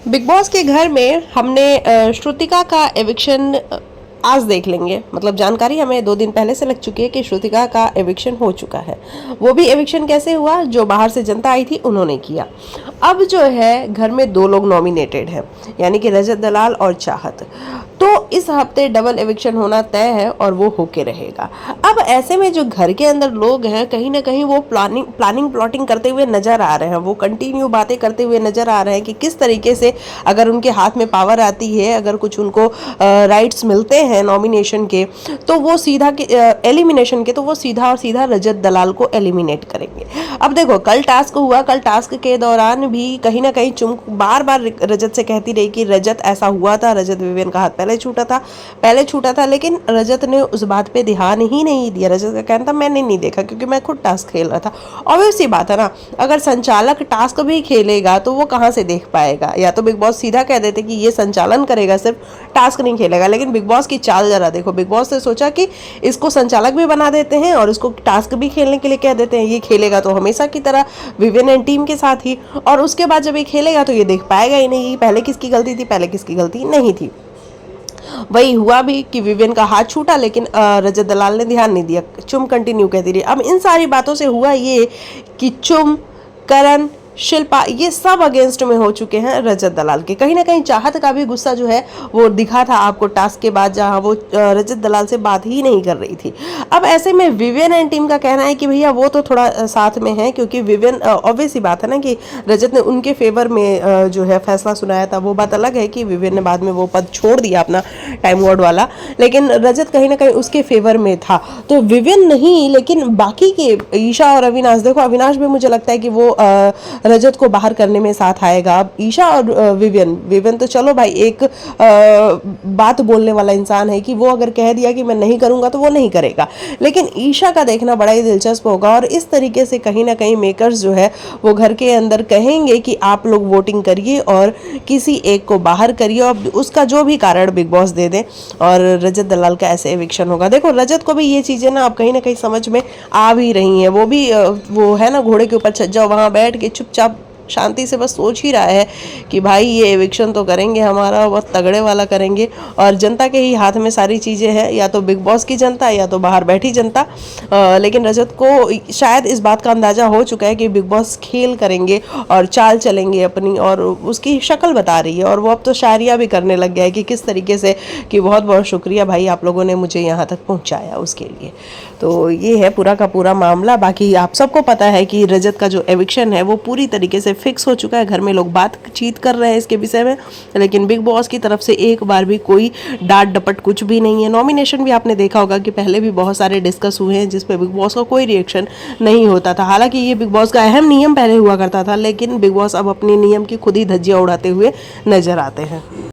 Big boss के घर में हमने श्रुतिका का एविक्शन आज देख लेंगे। मतलब जानकारी हमें 2 दिन पहले से लग चुकी है कि श्रुतिका का एविक्शन हो चुका है। वो भी एविक्शन कैसे हुआ, जो बाहर से जनता आई थी उन्होंने किया। अब जो है घर में 2 लोग नॉमिनेटेड हैं, यानी कि रजत दलाल और चाहत। तो इस हफ्ते डबल एविक्शन होना तय है और वो होके रहेगा। अब ऐसे में जो घर के अंदर लोग हैं, कहीं ना कहीं वो प्लॉटिंग करते हुए नजर आ रहे हैं। वो कंटिन्यू बातें करते हुए नजर आ रहे हैं कि किस तरीके से अगर उनके हाथ में पावर आती है, अगर कुछ उनको राइट्स मिलते हैं नॉमिनेशन के, तो वो सीधा एलिमिनेशन के, तो वो सीधा और सीधा रजत दलाल को एलिमिनेट करेंगे। अब देखो, कल टास्क हुआ, कल टास्क के दौरान भी कहीं ना कहीं चुम बार बार रजत से कहती रही कि रजत ऐसा हुआ था, रजत विवेन का हाथ पहले छूटा था, लेकिन रजत ने उस बात पे ध्यान ही नहीं दिया। रजत का कहना था मैंने नहीं देखा क्योंकि मैं खुद टास्क खेल रहा था। ऑब्वियस सी बात है ना, अगर संचालक टास्क भी खेलेगा तो वो कहाँ से देख पाएगा। या तो बिग बॉस सीधा कह देते कि ये संचालन करेगा, सिर्फ टास्क नहीं खेलेगा। लेकिन बिग बॉस की चाल जरा देखो, बिग बॉस ने सोचा कि इसको संचालक भी बना देते हैं और इसको टास्क भी खेलने के लिए कह देते हैं। ये खेलेगा तो हमेशा की तरह विवेन एंड टीम के साथ ही, और उसके बाद जब ये खेलेगा तो ये देख पाएगा ही नहीं पहले किसकी गलती थी, पहले किसकी गलती नहीं थी। वही हुआ भी कि विवेन का हाथ छूटा, लेकिन रजत दलाल ने ध्यान नहीं दिया, चुम कंटिन्यू कहती रही। अब इन सारी बातों से हुआ ये कि चुम, करण, शिल्पा, ये सब अगेंस्ट में हो चुके हैं रजत दलाल के। कहीं ना कहीं चाहत का भी गुस्सा जो है वो दिखा था आपको टास्क के बाद, जहां वो रजत दलाल से बात ही नहीं कर रही थी। अब ऐसे में विवेन एंड टीम का कहना है कि भैया वो तो थोड़ा साथ में है, क्योंकि विवेन, ऑब्वियस ही बात है ना कि रजत ने उनके फेवर में जो है फैसला सुनाया था। वो बात अलग है कि विवेन ने बाद में वो पद छोड़ दिया अपना, टाइम वार्ड वाला, लेकिन रजत कहीं ना कहीं उसके फेवर में था। तो विवेन नहीं, लेकिन बाकी के ईशा और अविनाश, देखो अविनाश भी मुझे लगता है कि वो रजत को बाहर करने में साथ आएगा। अब ईशा और विवेन तो चलो भाई एक बात बोलने वाला इंसान है कि वो अगर कह दिया कि मैं नहीं करूंगा तो वो नहीं करेगा, लेकिन ईशा का देखना बड़ा ही दिलचस्प होगा। और इस तरीके से कहीं ना कहीं मेकर्स जो है वो घर के अंदर कहेंगे कि आप लोग वोटिंग करिए और किसी एक को बाहर करिए, और उसका जो भी कारण बिग बॉस दे दें, और रजत दलाल का ऐसे एविक्शन होगा। देखो रजत को भी ये चीजें ना अब कहीं ना कहीं समझ में आ भी रही हैं। वो भी वो है ना, घोड़े के ऊपर छज्जा, वहां बैठ के चुपचाप शांति से बस सोच ही रहा है कि भाई ये एविक्शन तो करेंगे, हमारा बहुत तगड़े वाला करेंगे, और जनता के ही हाथ में सारी चीज़ें हैं, या तो बिग बॉस की जनता या तो बाहर बैठी जनता। लेकिन रजत को शायद इस बात का अंदाज़ा हो चुका है कि बिग बॉस खेल करेंगे और चाल चलेंगे अपनी, और उसकी शक्ल बता रही है। और वो अब तो शायरिया भी करने लग गया है कि किस तरीके से, कि बहुत बहुत शुक्रिया भाई आप लोगों ने मुझे यहाँ तक पहुँचाया उसके लिए। तो ये है पूरा का पूरा मामला। बाकी आप सबको पता है कि रजत का जो एविक्शन है वो पूरी तरीके से फिक्स हो चुका है। घर में लोग बातचीत कर रहे हैं इसके विषय में, लेकिन बिग बॉस की तरफ से एक बार भी कोई डांट डपट कुछ भी नहीं है। नॉमिनेशन भी आपने देखा होगा कि पहले भी बहुत सारे डिस्कस हुए हैं जिस पे बिग बॉस का कोई रिएक्शन नहीं होता था। हालांकि ये बिग बॉस का अहम नियम पहले हुआ करता था, लेकिन बिग बॉस अब अपने नियम की खुद ही धज्जियां उड़ाते हुए नजर आते हैं।